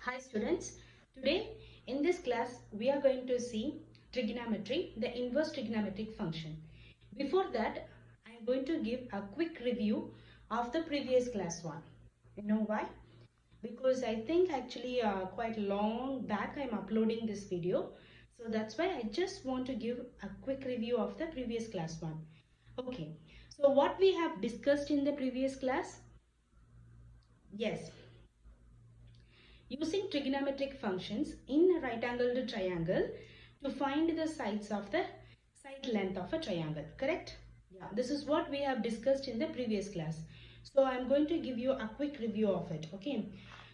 Hi students, today in this class we are going to see trigonometry, the inverse trigonometric function. Before that, I am going to give a quick review of the previous class 1. You know why? Because I think actually quite long back I am uploading this video. So that's why I just want to give a quick review of the previous class 1. Okay, so what we have discussed in the previous class? Yes. Using trigonometric functions in a right angled triangle to find the sides of the side length of a triangle, correct? Yeah, this is what we have discussed in the previous class. So I am going to give you a quick review of it, okay?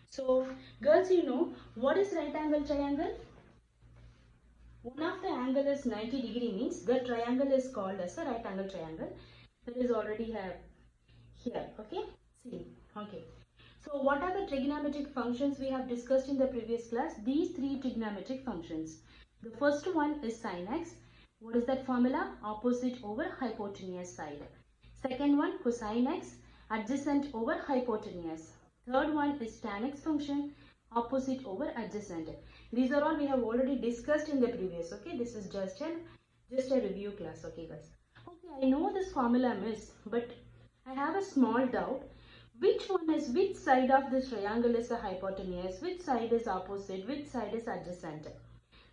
So girls, you know what is right angle triangle? One of the angle is 90 degree means the triangle is called as a right angle triangle. That is already have here, okay? See, okay. So what are the trigonometric functions we have discussed in the previous class? These three trigonometric functions. The first one is sin x. What is that formula? Opposite over hypotenuse side. Second one, cosine x, adjacent over hypotenuse. Third one is tan x function, opposite over adjacent. These are all we have already discussed in the previous, okay? This is just a review class, okay guys? Okay, I know this formula miss, but I have a small doubt. Which side of this triangle is the hypotenuse? Which side is opposite? Which side is adjacent?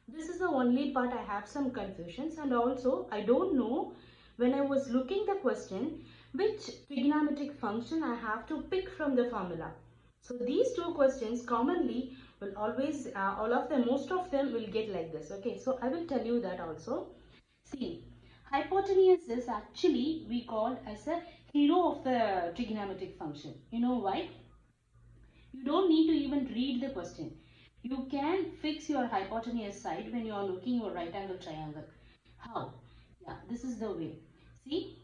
This is the only part I have some confusions, and also I don't know when I was looking the question which trigonometric function I have to pick from the formula. So these two questions commonly will always, most of them will get like this. Okay, so I will tell you that also. See, hypotenuse is actually we call as a hero of the trigonometric function. You know why? You don't need to even read the question. You can fix your hypotenuse side when you are looking your right angle triangle. How? Yeah, this is the way. See,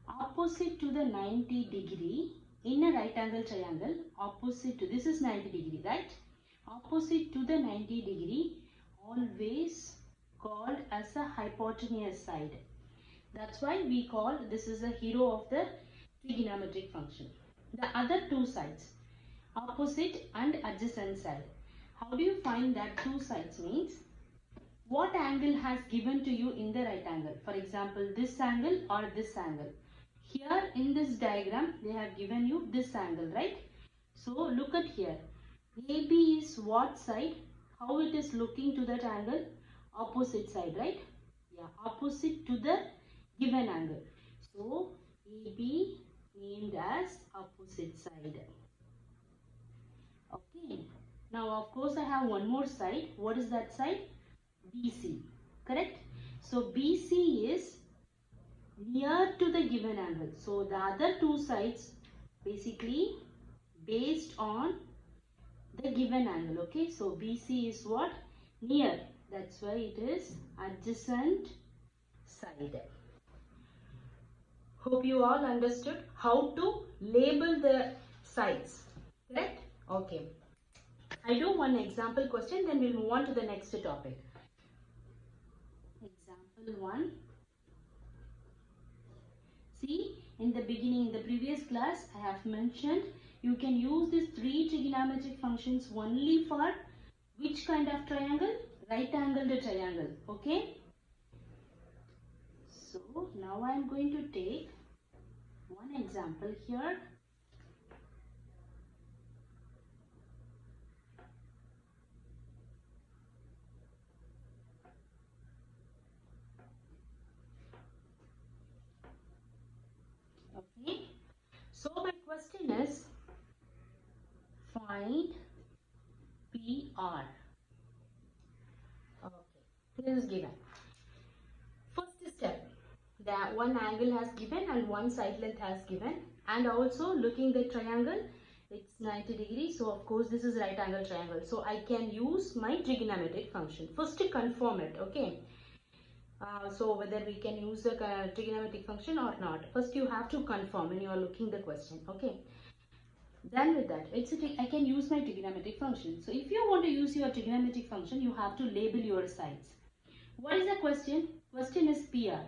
opposite to the 90 degree in a right angle triangle, opposite to, this is 90 degree, right? Opposite to the 90 degree, always called as a hypotenuse side. That's why we call this is a hero of the trigonometric function. The other two sides, opposite and adjacent side. How do you find that two sides means? What angle has given to you in the right angle? For example, this angle or this angle. Here in this diagram, they have given you this angle, right? So look at here. AB is what side? How it is looking to that angle? Opposite side, right? Yeah, opposite to the given angle. So AB named as opposite side. Okay. Now of course I have one more side. What is that side? BC. Correct? So BC is near to the given angle. So the other two sides basically based on the given angle. Okay. So BC is what? Near. That's why it is adjacent side. Hope you all understood how to label the sides. Correct? Okay. I do one example question, then we'll move on to the next topic. Example 1. See, in the beginning, in the previous class, I have mentioned you can use these three trigonometric functions only for which kind of triangle? Right angled triangle. Okay. So, now I am going to take one example here. Okay. So, my question is find PR. Okay. This is given. First step, that one angle has given and one side length has given, and also looking the triangle, it's 90 degrees, so of course this is right angle triangle, so I can use my trigonometric function first to confirm it. Okay, so whether we can use the trigonometric function or not, first you have to confirm when you are looking the question. Okay, then with that I can use my trigonometric function. So if you want to use your trigonometric function, you have to label your sides. What is the question? Question is PR.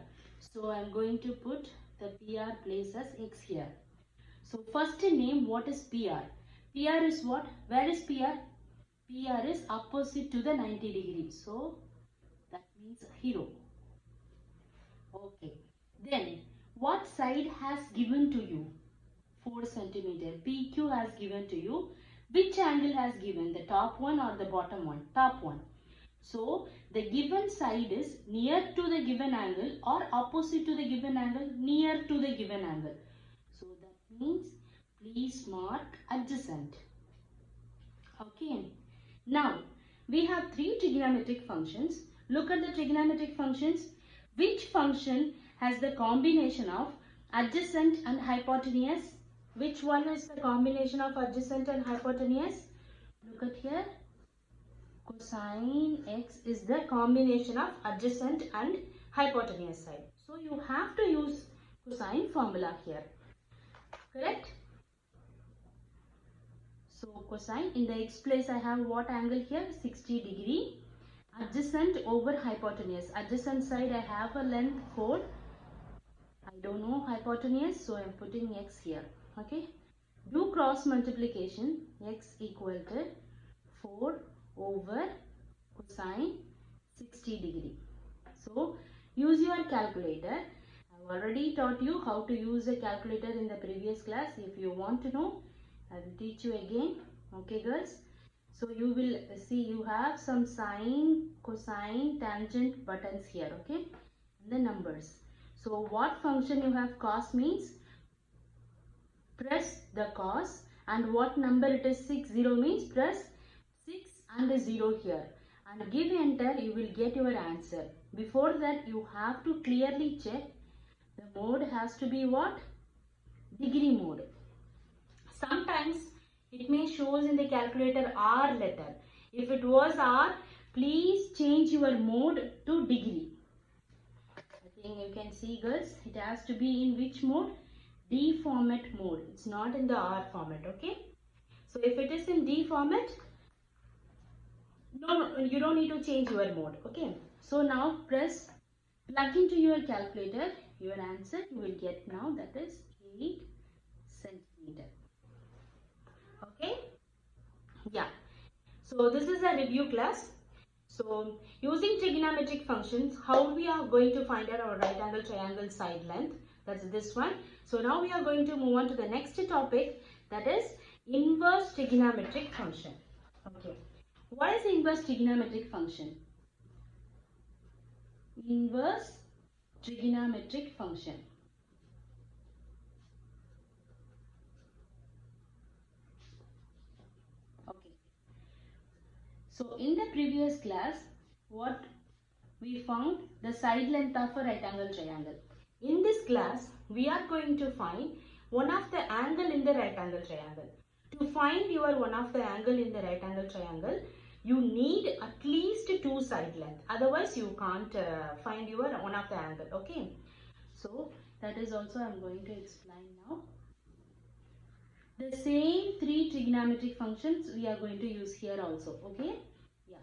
So I am going to put the PR place as X here. So first name, what is PR? PR is what? Where is PR? PR is opposite to the 90 degree. So that means 0. Okay. Then what side has given to you? 4 centimeter. PQ has given to you. Which angle has given? The top one or the bottom one? Top one. So the given side is near to the given angle or opposite to the given angle? Near to the given angle. So that means please mark adjacent. Okay. Now we have 3 trigonometric functions. Look at the trigonometric functions. Which function has the combination of adjacent and hypotenuse? Which one is the combination of adjacent and hypotenuse? Look at here. Cosine x is the combination of adjacent and hypotenuse side. So you have to use cosine formula here. Correct? So cosine, in the x place I have what angle here? 60 degree. Adjacent over hypotenuse. Adjacent side I have a length 4. I don't know hypotenuse, so I am putting x here. Okay. Do cross multiplication. X equal to 4 over cosine 60 degree. So use your calculator. I have already taught you how to use a calculator in the previous class. If you want to know, I will teach you again. Okay girls. So you will see you have some sine, cosine, tangent buttons here. Okay. And the numbers. So what function you have? Cos means press the cos, and what number it is? 60 means press 6 and a 0 here and give enter. You will get your answer. Before that you have to clearly check the mode has to be what? Degree mode. Sometimes it may shows in the calculator R letter. If it was R, please change your mode to degree. I think you can see girls, it has to be in which mode? D format mode. It's not in the R format. Okay. So if it is in D format, no, you don't need to change your mode. Okay. So now press, plug into your calculator, your answer you will get now, that is 8 centimeter. Okay. Yeah. So this is a review class. So using trigonometric functions, how we are going to find out our right angle triangle side length. That's this one. So now we are going to move on to the next topic, that is inverse trigonometric function. Okay. What is the inverse trigonometric function? Inverse trigonometric function. Okay. So in the previous class, what we found? The side length of a right angle triangle. In this class, we are going to find one of the angle in the right angle triangle. To find your one of the angle in the right angle triangle, you need at least 2 side length. Otherwise, you can't find your one of the angle. Okay. So that is also I am going to explain now. The same 3 trigonometric functions we are going to use here also. Okay. Yeah.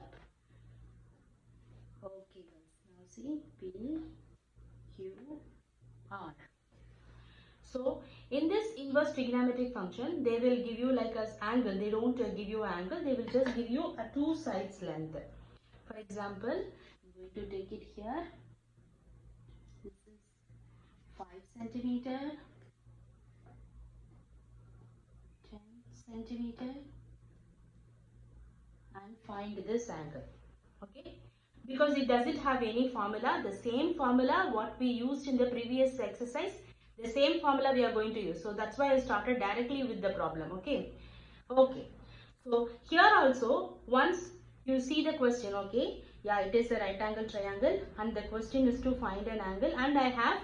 Okay guys. Now see P, Q, R. So in this inverse trigonometric function, they will give you like as angle. They don't give you angle. They will just give you a 2 sides length. For example, I'm going to take it here. This is 5 centimeter, 10 centimeter, and find this angle. Okay. Because it doesn't have any formula. The same formula what we used in the previous exercise, the same formula we are going to use. So that's why I started directly with the problem. Okay. Okay. So here also, once you see the question, okay, yeah, it is a right angle triangle and the question is to find an angle, and I have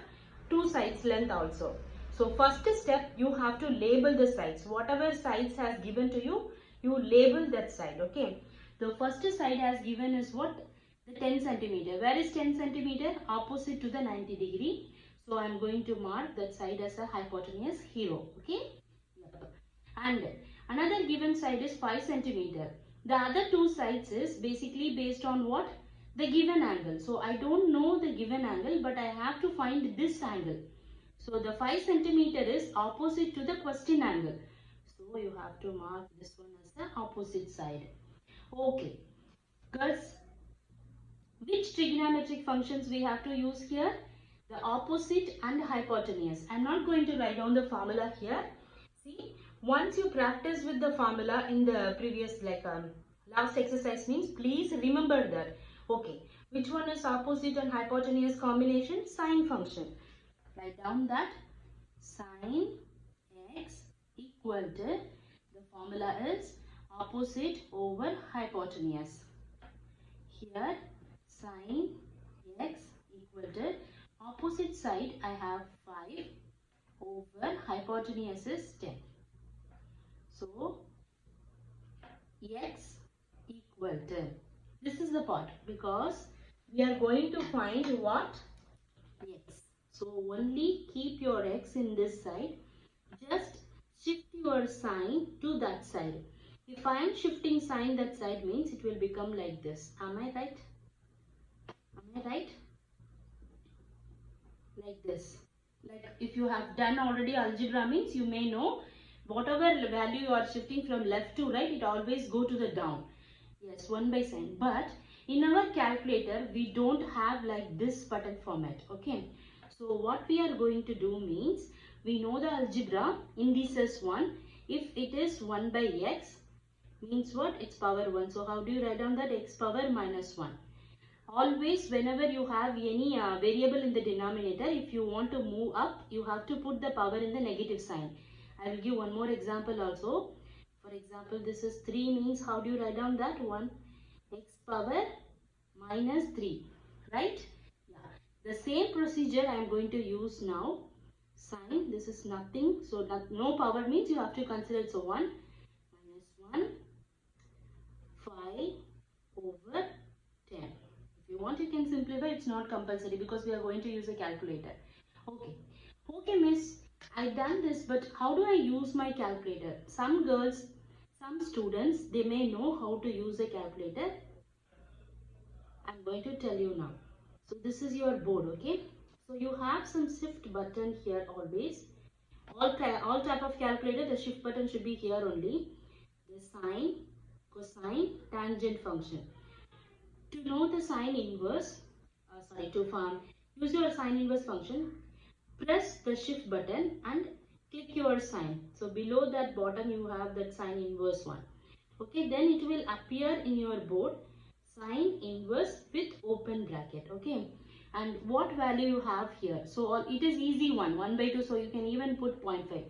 2 sides length also. So first step, you have to label the sides. Whatever sides has given to you, you label that side. Okay. The first side has given is what? The 10 centimeter. Where is 10 centimeter? Opposite to the 90 degree. So I am going to mark that side as a hypotenuse 0. Okay. And another given side is 5 centimeter. The other 2 sides is basically based on what? The given angle. So I don't know the given angle, but I have to find this angle. So the 5 centimeter is opposite to the question angle. So you have to mark this one as the opposite side. Okay, girls, which trigonometric functions we have to use here? The opposite and hypotenuse. I'm not going to write down the formula here. See, once you practice with the formula in the previous last exercise means, please remember that. Okay, which one is opposite and hypotenuse combination? Sine function. Write down that sine x equal to, the formula is opposite over hypotenuse. Here sine x equal to, opposite side I have 5 over hypotenuse is 10. So x equal to, this is the part because we are going to find what? X. So only keep your x in this side. Just shift your sign to that side. If I am shifting sign that side means it will become like this. Am I right? Am I right? Like this. Like if you have done already algebra means you may know whatever value you are shifting from left to right, it always go to the down. Yes, 1 by sign. But in our calculator, we don't have like this button format. Okay. So what we are going to do means, we know the algebra, indices 1. If it is 1 by x, means what? It's power 1. So how do you write down that? X power minus 1. Always whenever you have any variable in the denominator, if you want to move up, you have to put the power in the negative sign. I will give one more example also. For example, this is 3 means how do you write down that? 1 x power minus 3, right? Yeah. The same procedure I am going to use now. Sign, this is nothing. So no power means you have to consider it. So 1 minus 1, 5 over 10. If you want, you can simplify. It's not compulsory because we are going to use a calculator. Okay. Okay, miss. I done this, but how do I use my calculator? Some girls, some students, they may know how to use a calculator. I'm going to tell you now. So this is your board, okay? So you have some shift button here always. All type of calculator, the shift button should be here only. The sine, cosine, tangent function. To know the sine inverse, use your sine inverse function, press the shift button and click your sign. So below that bottom you have that sine inverse one. Okay, then it will appear in your board sine inverse with open bracket. Okay, and what value you have here? So it is easy one, 1 by 2. So you can even put 0.5.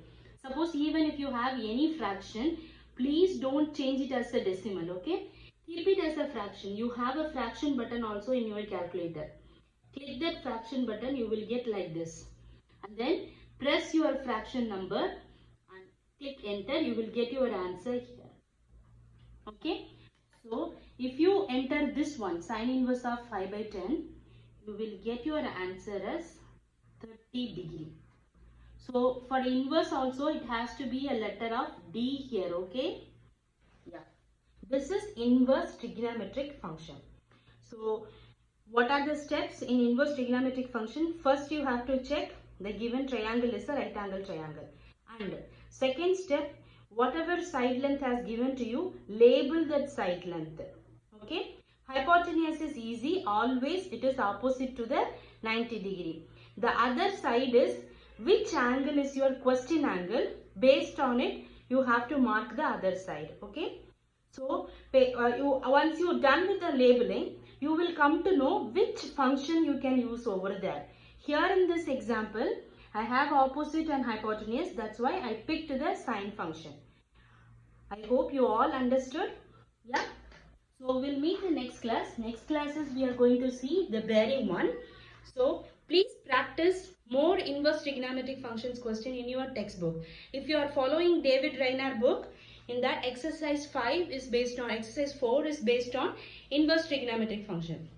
Suppose even if you have any fraction, please don't change it as a decimal. Okay, keep it as a fraction. You have a fraction button also in your calculator. Click that fraction button, you will get like this. And then press your fraction number and click enter. You will get your answer here. Okay. So if you enter this one, sine inverse of 5 by 10, you will get your answer as 30 degree. So for inverse also it has to be a letter of D here. Okay. Yeah. This is inverse trigonometric function. So what are the steps in inverse trigonometric function? First you have to check the given triangle is a right angle triangle. And second step, whatever side length has given to you, label that side length. Okay. Hypotenuse is easy. Always it is opposite to the 90 degree. The other side is which angle is your question angle. Based on it, you have to mark the other side. Okay. So once you're done with the labeling, you will come to know which function you can use over there. Here in this example, I have opposite and hypotenuse. That's why I picked the sine function. I hope you all understood. Yeah. So we'll meet in next class. Next classes we are going to see the bearing one. So please practice more inverse trigonometric functions question in your textbook. If you are following David Rayner book, in that exercise 5 is based on, exercise 4 is based on inverse trigonometric function.